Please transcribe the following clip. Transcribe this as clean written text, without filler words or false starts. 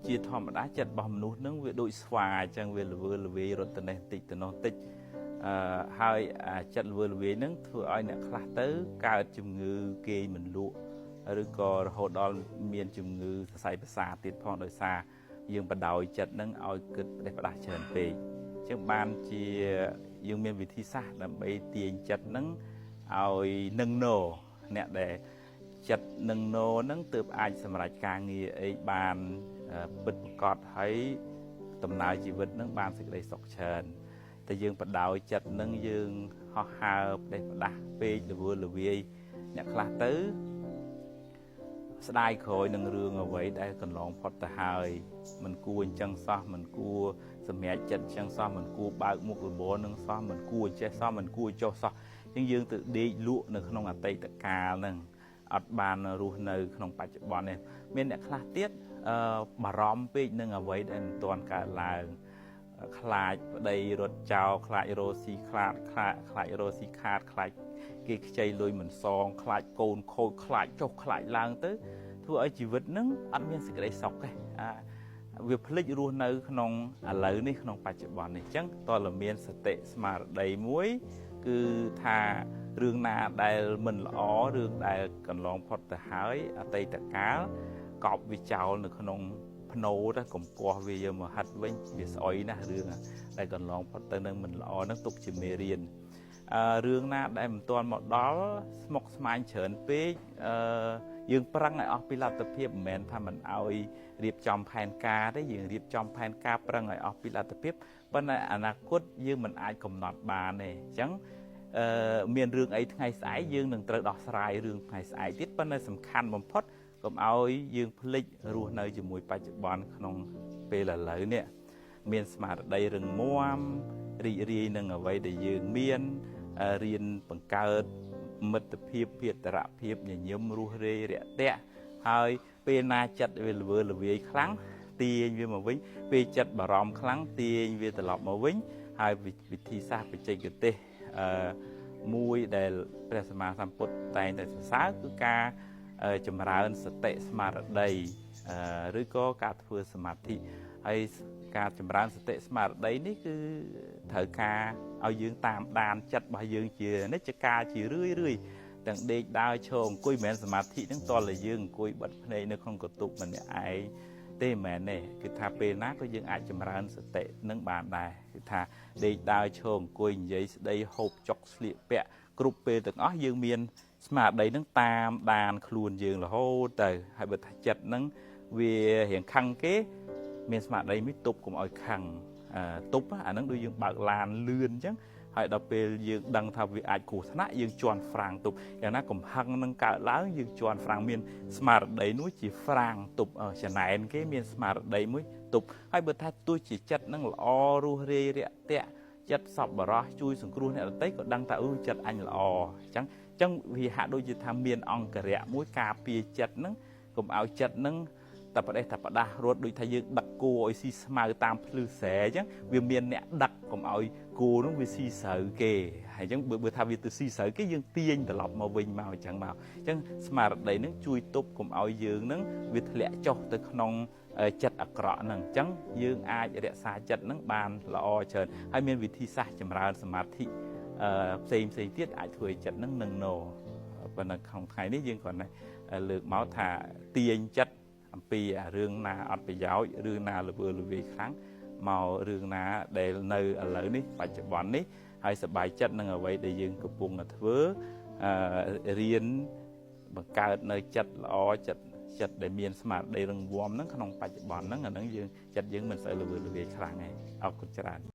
ជាធម្មតាចិត្តរបស់មនុស្សនឹងវាដូចស្វាអញ្ចឹងវាល្វើល្វាយរត់ទៅនេះតិចទៅនោះតិចហើយចិត្តល្វើល្វាយនឹងធ្វើឲ្យអ្នកខ្លះទៅកើតជំងឺគេមិនលក់ឬក៏រហូតដល់មានជំងឺសរសៃប្រសាទទៀតផងដោយសារយើងបដោយចិត្តនឹងឲ្យគិតផ្ដេសផ្ដាស់ច្រើនពេកអញ្ចឹងបានជាយើងមានវិធីសាស្ត្រដើម្បីទាញចិត្តនឹងឲ្យនឹងណោអ្នកដែលចិត្តនឹងណោនឹងទើបអាចសម្រេចការងារអីបានពិតប្រាកដហើយដំណើរជីវិតនឹងបានសេចក្តីសុខច្រើនតែយើងបដោយចិត្តនឹងយើងហោះហើរផ្ដេសផ្ដាស់ពេកល្វើល្វាយអ្នកខ្លះទៅស្ដាយក្រោយនឹងរឿងអ្វីដែលកន្លងផុតទៅហើយមិនគួរអញ្ចឹងសោះមិនគួរសម្រេចចិត្តអញ្ចឹងសោះមិនគួរបើកមុខរបរនឹងសោះមិនគួរចេះសោះមិនគួរចុះសោះអញ្ចឹងយើងទៅដេកលក់នៅក្នុងអតីតកាលហ្នឹងអត់បានរស់នៅក្នុងបច្ចុប្បន្ននេះមានអ្នកខ្លះទៀតបារម្ភពេកនឹងអ្វីដែលមិនទាន់កើតឡើងខ្លាចប្តីរត់ចោលខ្លាចរស់ស៊ីខ្លាចរស់ស៊ីខាតខ្លាចគេខ្ចីលុយមិនសងខ្លាចកូនខូចខ្លាចចុះខ្លាចឡើងទៅធ្វើឲ្យជីវិតនឹងអត់មានសេចក្តីសុខទេវាភ្លេចរស់នៅក្នុងឥឡូវនេះក្នុងបច្ចុប្បន្ននេះអញ្ចឹងតើមានសតិស្មារតីមួយគឺថារឿងណាដែលមិនល្អរឿងដែលកន្លងផុតទៅហើយអតីតកាលកប់វាចោលនៅក្នុងភ្នោទៅកុំកោះវាយកមកហាត់វិញវាស្អុយណាស់រឿងដែលកន្លងផុតទៅនឹងមិនល្អនឹងទុកជាមេរៀនរឿងណាដែលមិនទាន់មកដល់ស្មុគស្មាញច្រើនពេកយើងប្រឹងឲ្យអស់ពីលទ្ធភាពមិនមែនថាមិនឲ្យរៀបចំផែនការទេយើងរៀបចំផែនការប្រឹងឲ្យអស់ពីលទ្ធភាពប៉ុន្តែអនាគតយើងមិនអាចកំណត់បានទេអញ្ចឹងមានរឿងអីថ្ងៃស្អែកយើងនឹងត្រូវដោះស្រាយរឿងថ្ងៃស្អែកទៀតប៉ុន្តែសំខាន់បំផុតកុំឲ្យយើងភ្លេចរស់នៅជាមួយបច្ចុប្បន្នក្នុងពេលឥឡូវនេះមានស្មារតីរឹងមាំរីករាយនឹងអ្វីដែលយើងមានរៀនបង្កើតមិត្តភាពភេទរភាពញញឹមរស់រាយរាក់ទាក់ហើយពេលណាចិត្តវាល្វើល្វាយខ្លាំងទាញវាមកវិញពេលចិត្តបារម្ភខ្លាំងទាញវាត្រឡប់មកវិញហើយវិធីសាស្ត្របច្ចេកទេសមួយដែលព្រះសម្មាសម្ពុទ្ធតែងតែសរសើរគឺការចម្រើនសតិស្មារតីឬក៏ការធ្វើសមាធិហើយការចម្រើនសតិស្មារតីនេះគឺត្រូវការឲ្យយើងតាមដានចិត្តរបស់យើងជានិច្ចកាលជារឿយទាំងដេកដើរឈរអង្គុយមិនមែនសមាធិហ្នឹងតលតែយើងអង្គុយបិទភ្នែកនៅក្នុងកន្ទប់ម្នាក់ឯងទេមិនមែនទេគឺថាពេលណាក៏យើងអាចចម្រើនសតិនឹងបានដែរគឺថាដេកដើរឈរអង្គុយនិយាយស្ដីហូបចុកស្លៀកពាក់គ្រប់ពេលទាំងអស់យើងមានស្មារតីនឹងតាមដានខ្លួនយើងរហូតទៅហើយបើថាចិត្តនឹងវារៀងខឹងគេមានស្មារតីមួយទប់កុំឲ្យខឹងទប់អាហ្នឹងដូចយើងបើកឡានលឿនអញ្ចឹងហើយដល់ពេលយើងដឹងថាវាអាចគ្រោះថ្នាក់យើងជន់ហ្វ្រាំងទប់យ៉ាងណាកំហឹងនឹងកើតឡើងយើងជន់ហ្វ្រាំងមានស្មារតីនោះជាហ្វ្រាំងទប់ចំណែនគេមានស្មារតីមួយទប់ហើយបើថាទោះជាចិត្តនឹងល្អរស់រាយរាក់ទាក់ចិត្តសប្បុរសជួយសង្គ្រោះអ្នកដទៃក៏ដឹងថាចិត្តអញល្អអញ្ចឹងវាហាក់ដូចជាថាមានអង្គរៈមួយការពារចិត្តនឹងកុំឲ្យចិត្តនឹងតែប្រទេសតែផ្ដាស់រត់ដូចថាយើងដឹកគោឲ្យស៊ីស្មៅតាមភ្លឺស្រែអញ្ចឹងវាមានអ្នកដឹកកុំឲ្យគោនោះវាស៊ីស្រូវគេហើយអញ្ចឹងបើថាវាទៅស៊ីស្រូវគេយើងទាញត្រឡប់មកវិញមកអញ្ចឹងស្មារតីនឹងជួយទប់កុំឲ្យយើងនឹងវាធ្លាក់ចុះទៅក្នុងចិត្តអាក្រក់ហ្នឹងអញ្ចឹងយើងអាចរក្សាចិត្តនឹងបានល្អច្រើនហើយមានវិធីសាស្ត្រចម្រើនសមាធិផ្សេងទៀតអាចធ្វើឲ្យចិត្តនឹងណោប៉ុន្តែក្នុងថ្ងៃនេះយើងគ្រាន់តែលើកមកថាទាញចិត្តអំពីរឿងណាអត់ប្រយោជន៍រឿងណាល្វើល្វាយខ្លាំងមករឿងណាដែលនៅឥឡូវនេះបច្ចុប្បន្ននេះហើយសប្បាយចិត្តនឹងអ្វីដែលយើងកំពុងតែធ្វើរៀនបង្កើតនៅចិត្តល្អចិត្តដែលមានស្មារតីរឹងមាំហ្នឹងក្នុងបច្ចុប្បន្នហ្នឹងអាហ្នឹងយើងចិត្តយើងមិនសូវល្វើល្វាយខ្លាំងទេអរគុណច្រើន